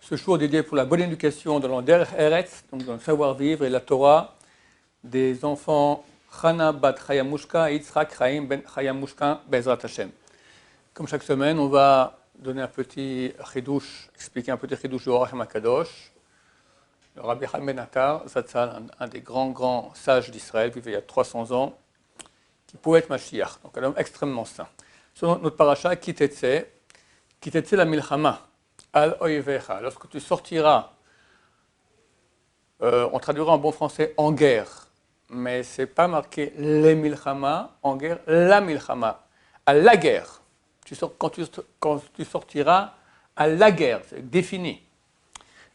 ce jour dédié pour la bonne éducation dans l'Der Eretz, donc dans le savoir-vivre et la Torah, des enfants Chana bat Chayamushka et Yitzhak Chaim ben Chayamushka Bezrat Hashem. Comme chaque semaine, on va donner un petit chidouche, expliquer un petit chidouche du Orach HaKadosh. Le Rabbi Chaim ben Attar, Zatzal, un des grands sages d'Israël, vivait il y a 300 ans, qui pouvait être Mashiach, donc un homme extrêmement saint. Sur notre paracha, Kitetse la milchama, al oivecha. Lorsque tu sortiras, on traduira en bon français en guerre, mais ce n'est pas marqué les milchama, en guerre, la milchama, à la guerre. Quand tu sortiras à la guerre, c'est défini.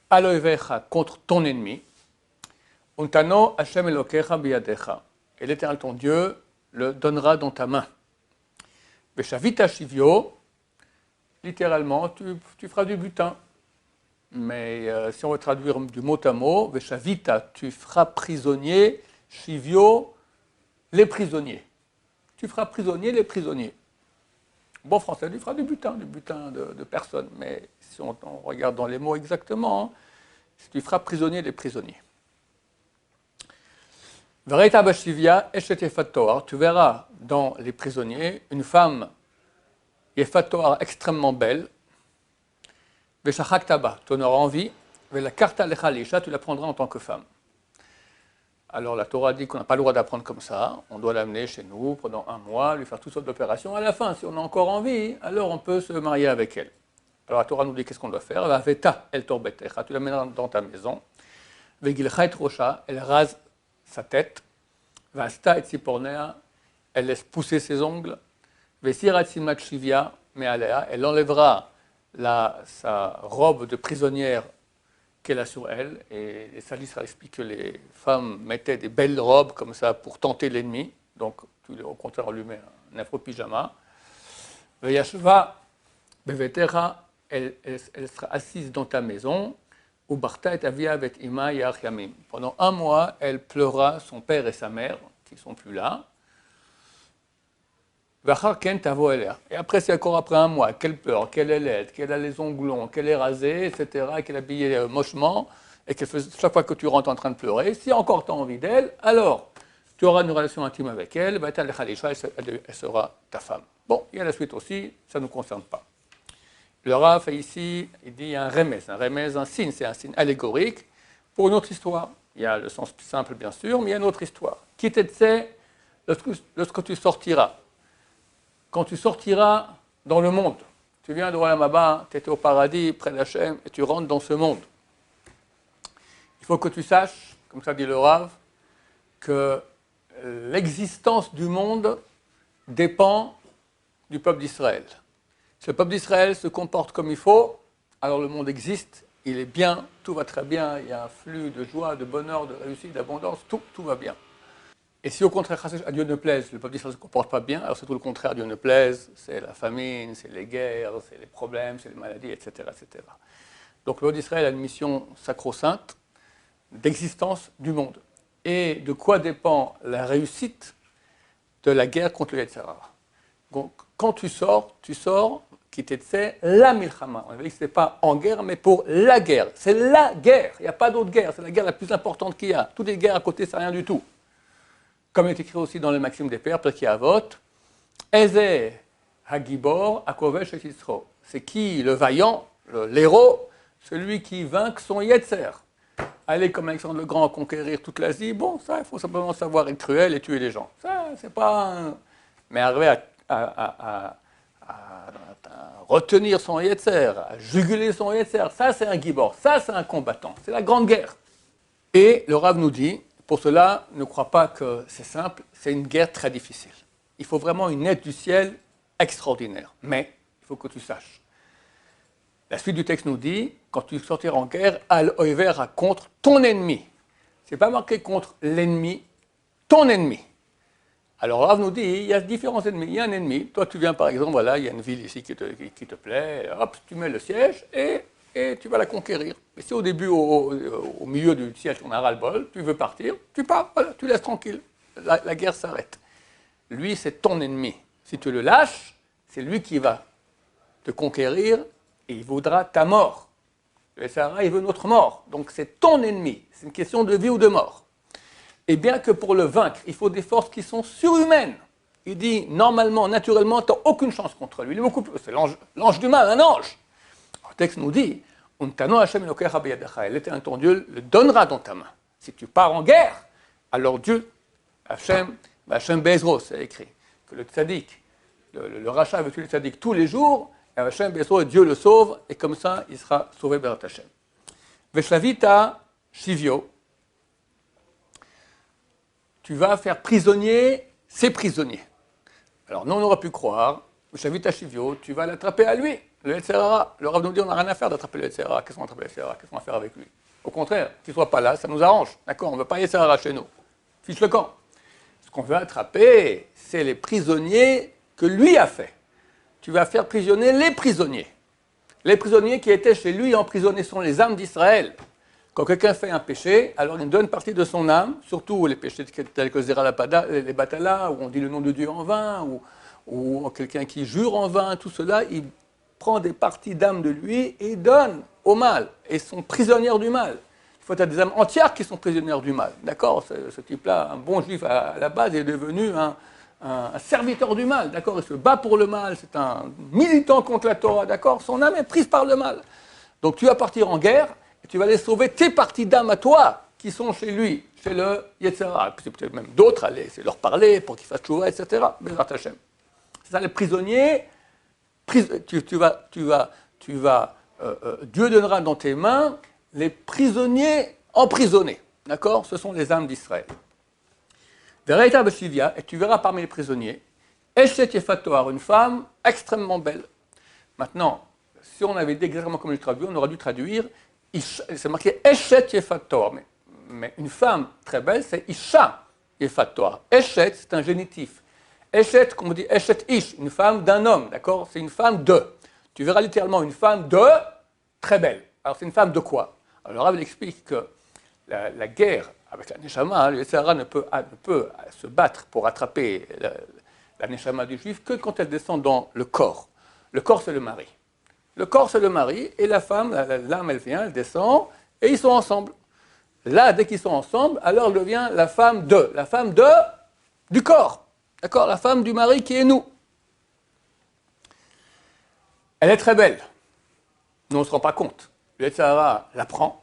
Al oivecha, contre ton ennemi. Untano Hashem Elokecha biyadecha. Et l'Éternel ton Dieu le donnera dans ta main. Veshavita shivyo, littéralement, tu feras du butin. Mais si on veut traduire du mot à mot, Veshavita, tu feras prisonnier, shivyo, les prisonniers. Tu feras prisonnier les prisonniers. Bon français, tu feras du butin de personnes. Mais si on regarde dans les mots exactement, tu feras prisonnier les prisonniers. Vereita bashivya eshet yefat toar, tu verras dans les prisonniers une femme yefat toar extrêmement belle. Veshachak taba, tu en auras envie. Vela karta lecha lisha, tu la prendras en tant que femme. Alors la Torah dit qu'on n'a pas le droit d'apprendre comme ça. On doit l'amener chez nous pendant 1 mois, lui faire toutes sortes d'opérations. À la fin, si on a encore envie, alors on peut se marier avec elle. Alors la Torah nous dit qu'est-ce qu'on doit faire. Veta el torbetecha, tu la mets dans ta maison. Vegilcha et rocha, elle rase sa tête. Vasta et tsipornea, elle laisse pousser ses ongles. Vesirat simat shivya, mais elle enlèvera sa robe de prisonnière qu'elle a sur elle. Et les sages expliquent que les femmes mettaient des belles robes comme ça pour tenter l'ennemi. Donc, au contraire, on lui met un afro-pyjama. Veyashva bevetera, elle sera assise dans ta maison. Ubarta et avia vet ima yach yamim. Pendant 1 mois, elle pleura son père et sa mère, qui ne sont plus là. Vachar ken tavo eler. Et après, c'est encore après 1 mois, qu'elle pleure, qu'elle est laide, qu'elle a les ongles longs, qu'elle est rasée, etc., qu'elle est habillée mochement, et que chaque fois que tu rentres en train de pleurer, si encore tu as envie d'elle, alors tu auras une relation intime avec elle, elle sera ta femme. Bon, il y a la suite aussi, ça ne nous concerne pas. Le Rav ici, il dit il y a un remez, un signe, c'est un signe allégorique pour une autre histoire. Il y a le sens plus simple, bien sûr, mais il y a une autre histoire. Qui t'aide, lorsque tu sortiras. Quand tu sortiras dans le monde, tu viens de Olam Haba, tu étais au paradis, près d'Hachem, et tu rentres dans ce monde. Il faut que tu saches, comme ça dit le Rav, que l'existence du monde dépend du peuple d'Israël. Si le peuple d'Israël se comporte comme il faut, alors le monde existe, il est bien, tout va très bien, il y a un flux de joie, de bonheur, de réussite, d'abondance, tout va bien. Et si au contraire, à Dieu ne plaise, le peuple d'Israël ne se comporte pas bien, alors c'est tout le contraire, à Dieu ne plaise, c'est la famine, c'est les guerres, c'est les problèmes, c'est les maladies, etc., etc. Donc le peuple d'Israël a une mission sacro-sainte d'existence du monde. Et de quoi dépend la réussite de la guerre contre le Yetzer Hara. Donc quand tu sors, qui t'était la milchama. On avait dit que ce n'était pas en guerre, mais pour la guerre. C'est la guerre, il n'y a pas d'autre guerre, c'est la guerre la plus importante qu'il y a. Toutes les guerres à côté, c'est rien du tout. Comme il est écrit aussi dans les Maximes des Pères, Pirkei Avot, Eze Hagibor Akovesh et Yisro. C'est qui le vaillant, l'héros, celui qui vainc son Yetzer. Aller comme Alexandre le Grand à conquérir toute l'Asie, bon, ça, il faut simplement savoir être cruel et tuer les gens. Ça, c'est pas. Mais arriver à retenir son Yetzer, à juguler son Yetzer, ça, c'est un Gibor, ça, c'est un combattant. C'est la grande guerre. Et le Rav nous dit. Pour cela, ne crois pas que c'est simple, c'est une guerre très difficile. Il faut vraiment une aide du ciel extraordinaire. Mais il faut que tu saches. La suite du texte nous dit, quand tu sortiras en guerre, al oivera contre ton ennemi. Ce n'est pas marqué contre l'ennemi, ton ennemi. Alors Rav nous dit, il y a différents ennemis. Il y a un ennemi, toi tu viens par exemple, voilà, il y a une ville ici qui te plaît, hop, tu mets le siège et tu vas la conquérir. Mais si au début, au milieu du siège, on a ras-le-bol, tu veux partir, tu pars, voilà, tu laisses tranquille. La guerre s'arrête. Lui, c'est ton ennemi. Si tu le lâches, c'est lui qui va te conquérir et il voudra ta mort. Le Yetzer Hara, il veut notre mort. Donc c'est ton ennemi. C'est une question de vie ou de mort. Et bien que pour le vaincre, il faut des forces qui sont surhumaines. Il dit, normalement, naturellement, tu n'as aucune chance contre lui. Il est beaucoup plus. C'est l'ange du mal, un ange. Le texte nous dit, l'Éternel ton Dieu le donnera dans ta main. Si tu pars en guerre, alors Dieu, Hachem Bezro, c'est écrit, que le tzaddik, le rachat veut tuer le tzaddik tous les jours, et Hachem Bezro, Dieu le sauve, et comme ça, il sera sauvé par Hachem. Veshlavita Shivio, tu vas faire prisonnier ces prisonniers. Alors nous, on aurait pu croire, Veshlavita Shivio, tu vas l'attraper à lui, le Yetzer Hara. Le Rav nous dit, on n'a rien à faire d'attraper le Yetzer Hara. Qu'est-ce qu'on va attraper le Yetzer Hara? Qu'est-ce qu'on va faire avec lui? Au contraire, qu'il ne soit pas là, ça nous arrange. D'accord? On ne veut pas Yetzer Hara chez nous. Fiche le camp. Ce qu'on veut attraper, c'est les prisonniers que lui a fait. Tu vas faire prisonnier les prisonniers. Les prisonniers qui étaient chez lui emprisonnés sont les âmes d'Israël. Quand quelqu'un fait un péché, alors il donne partie de son âme, surtout les péchés tels que Zera Lapada, les Batala, où on dit le nom de Dieu en vain, ou quelqu'un qui jure en vain, tout cela, il prend des parties d'âme de lui et donne au mal, et sont prisonnières du mal. Il faut être des âmes entières qui sont prisonnières du mal. D'accord? Ce type-là, un bon juif à la base, est devenu un serviteur du mal. D'accord? Il se bat pour le mal, c'est un militant contre la Torah. D'accord? Son âme est prise par le mal. Donc tu vas partir en guerre, et tu vas aller sauver tes parties d'âme à toi, qui sont chez lui, chez le Yetzer Hara. C'est peut-être même d'autres, aller leur parler pour qu'ils fassent tchouva, etc. Bezrat Hashem. C'est ça, les prisonniers. Dieu donnera dans tes mains les prisonniers emprisonnés. D'accord? Ce sont les âmes d'Israël. Vereita Beshivia, et tu verras parmi les prisonniers, Eshet Yefatoar, une femme extrêmement belle. Maintenant, si on avait dit exactement comme il traduit, on aurait dû traduire, c'est marqué Eshet Yefatoar, mais une femme très belle, c'est Isha Yefatoar. Eshet, c'est un génitif. Eshet, comme on dit, Eshet Ish, une femme d'un homme, d'accord? C'est une femme de. Tu verras littéralement une femme de très belle. Alors c'est une femme de quoi? Alors le Rav explique que la guerre avec la Neshama, le Yetzer Hara ne peut se battre pour attraper la Neshama du juif que quand elle descend dans le corps. Le corps, c'est le mari. Le corps, c'est le mari, et la femme, l'âme, elle vient, elle descend, et ils sont ensemble. Là, dès qu'ils sont ensemble, alors elle devient la femme du corps. D'accord? La femme du mari qui est nous. Elle est très belle. Nous, on ne se rend pas compte. Le Yetzer Hara la prend.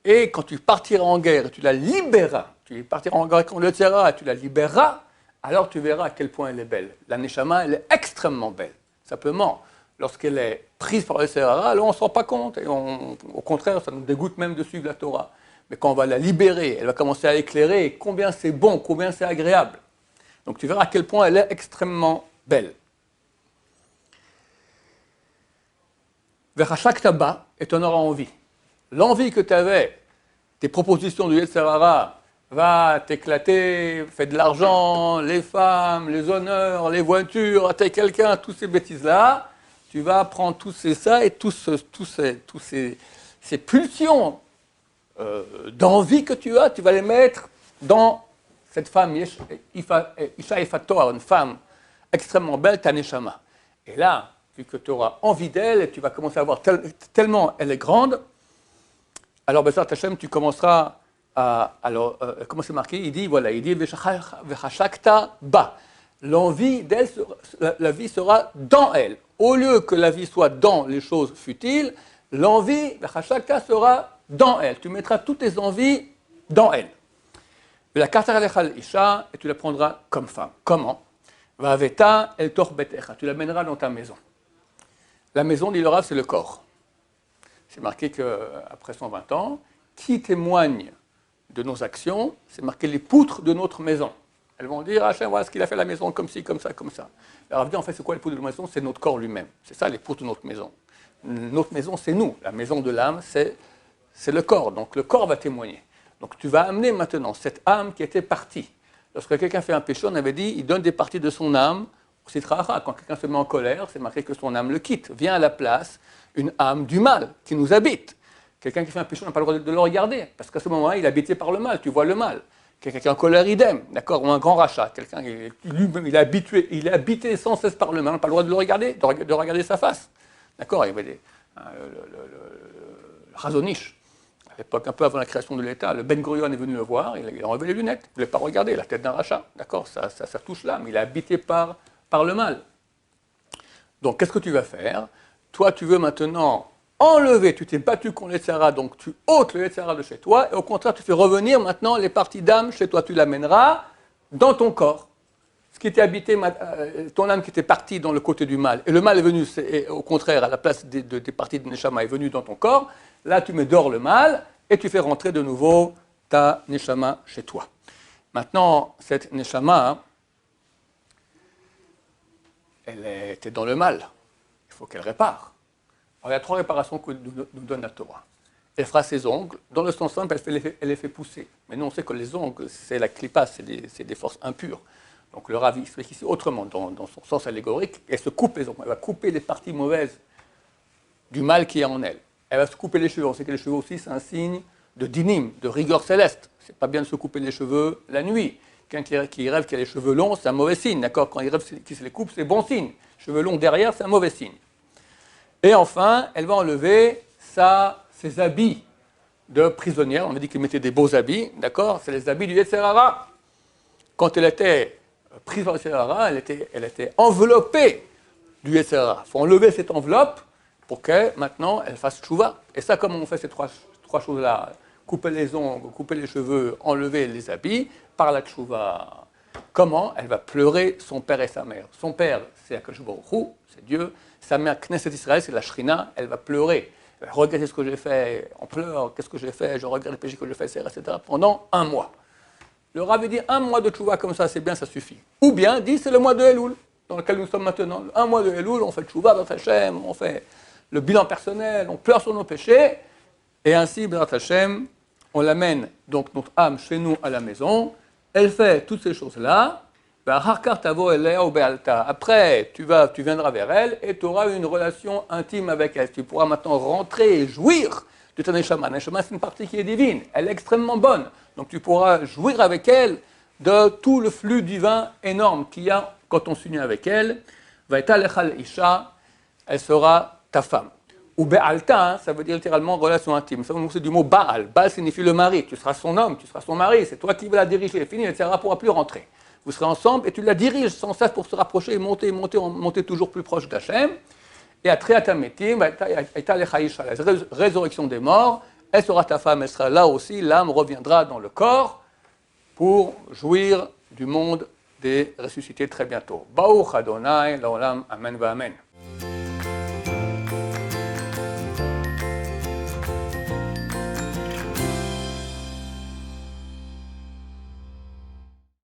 Et quand tu partiras en guerre et tu la libéreras, tu partiras en guerre contre le Yetzer Hara et tu la libéreras, alors tu verras à quel point elle est belle. La Neshama, elle est extrêmement belle. Simplement, lorsqu'elle est prise par le Yetzer Hara, alors on ne se rend pas compte. Et au contraire, ça nous dégoûte même de suivre la Torah. Mais quand on va la libérer, elle va commencer à éclairer combien c'est bon, combien c'est agréable. Donc tu verras à quel point elle est extrêmement belle. Verachak Taba, et tu en auras envie. L'envie que tu avais, tes propositions du Yetzer Hara, va t'éclater, fais de l'argent, les femmes, les honneurs, les voitures, t'es quelqu'un, toutes ces bêtises-là, tu vas prendre tous ça et toutes ces pulsions d'envie que tu as, tu vas les mettre dans cette femme, Isha Yefatoar, une femme extrêmement belle, ta Neshama. Et là, vu que tu auras envie d'elle et tu vas commencer à voir tellement elle est grande, alors Bezrat Hashem, tu commenceras à. Alors, comment c'est marqué? Il dit, Vechashakta ba. L'envie d'elle, la vie sera dans elle. Au lieu que la vie soit dans les choses futiles, l'envie, Vechashakta, sera dans elle. Tu mettras toutes tes envies dans elle. La kartaralechal isha, et tu la prendras comme femme. Comment? Vaveta el tor betecha. Tu l'amèneras dans ta maison. La maison, dit le Rav, c'est le corps. C'est marqué qu'après 120 ans, qui témoigne de nos actions, c'est marqué les poutres de notre maison. Elles vont dire, Hachem, voilà ce qu'il a fait la maison, comme ci, comme ça, comme ça. Le Rav dit, en fait, c'est quoi les poutres de notre maison? C'est notre corps lui-même. C'est ça, les poutres de notre maison. Notre maison, c'est nous. La maison de l'âme, c'est le corps. Donc, le corps va témoigner. Donc, tu vas amener maintenant cette âme qui était partie. Lorsque quelqu'un fait un péché, on avait dit, il donne des parties de son âme au Sitra Achra. Quand quelqu'un se met en colère, c'est marqué que son âme le quitte. Vient à la place une âme du mal qui nous habite. Quelqu'un qui fait un péché, on n'a pas le droit de le regarder, parce qu'à ce moment-là, il est habité par le mal, tu vois le mal. Quelqu'un qui est en colère, idem, d'accord, ou un grand rachat, quelqu'un lui-même, il est habité sans cesse par le mal, on n'a pas le droit de le regarder, de regarder sa face. D'accord, il y avait Razonich, à l'époque, un peu avant la création de l'État, le Ben Gurion est venu le voir, il a enlevé les lunettes, il ne voulait pas regarder, la tête d'un rachat, d'accord, ça touche l'âme, il est habité par le mal. Donc, qu'est-ce que tu vas faire? Toi, tu veux maintenant enlever, tu t'es battu contre le Yetzirah, donc tu ôtes le Yetzirah de chez toi, et au contraire, tu fais revenir maintenant les parties d'âme chez toi, tu l'amèneras dans ton corps. Ce qui était habité, ton âme qui était partie dans le côté du mal, et le mal est venu, au contraire, à la place des parties de Neshama, est venu dans ton corps, là tu mets dehors le mal, et tu fais rentrer de nouveau ta Neshama chez toi. Maintenant, cette Neshama, elle était dans le mal, il faut qu'elle répare. Alors, il y a 3 réparations que nous donne la Torah. Elle fera ses ongles, dans le sens simple, elle les fait pousser. Mais nous, on sait que les ongles, c'est la klipa, c'est des forces impures. Donc le Rav explique ici autrement, dans son sens allégorique, elle se coupe les ongles, elle va couper les parties mauvaises du mal qui est en elle. Elle va se couper les cheveux, on sait que les cheveux aussi, c'est un signe de dinim, de rigueur céleste. C'est pas bien de se couper les cheveux la nuit. Quelqu'un qui rêve qu'il a les cheveux longs, c'est un mauvais signe, d'accord? Quand il rêve qu'il se les coupe, c'est bon signe. Cheveux longs derrière, c'est un mauvais signe. Et enfin, elle va enlever ses habits de prisonnière. On a dit qu'elle mettait des beaux habits, d'accord? C'est les habits du Yetzirah. Quand elle était prise par le Yetzirah, elle était enveloppée du Yetzirah. Il faut enlever cette enveloppe pour que maintenant elle fasse tchouva. Et ça, comment on fait ces trois choses-là? Couper les ongles, couper les cheveux, enlever les habits, par la tchouva. Comment? Elle va pleurer son père et sa mère. Son père, c'est Akadosh Baruch Hu, c'est Dieu. Sa mère, Knesset Israël, c'est la Shrina. Elle va pleurer. Elle va regretter ce que j'ai fait. On pleure. Qu'est-ce que j'ai fait? Je regrette le péché que j'ai fait, etc. Pendant 1 mois. Le Rav dit 1 mois de tchouva comme ça, c'est bien, ça suffit. Ou bien, dit c'est le mois de Elul, dans lequel nous sommes maintenant. 1 mois de Elul, on fait tchouva dans Hashem, on fait le bilan personnel, on pleure sur nos péchés. Et ainsi, B'ezrat Hashem, on l'amène, donc notre âme, chez nous, à la maison. Elle fait toutes ces choses-là. Après, tu viendras vers elle et tu auras une relation intime avec elle. Tu pourras maintenant rentrer et jouir de ta Neshama. Neshama, c'est une partie qui est divine. Elle est extrêmement bonne. Donc tu pourras jouir avec elle de tout le flux divin énorme qu'il y a quand on s'unit avec elle. Isha, elle sera ta femme. Ou Be'alta, ça veut dire littéralement relation intime. Ça, c'est du mot Baal. Baal signifie le mari. Tu seras son homme, tu seras son mari. C'est toi qui vas la diriger. Fini, elle ne pourra plus rentrer. Vous serez ensemble et tu la diriges sans cesse pour se rapprocher et monter toujours plus proche d'Hachem. Et à Triatametim, la résurrection des morts, elle sera ta femme, elle sera là aussi, l'âme reviendra dans le corps pour jouir du monde des ressuscités très bientôt. Baruch Adonai, l'olam, amen va amen.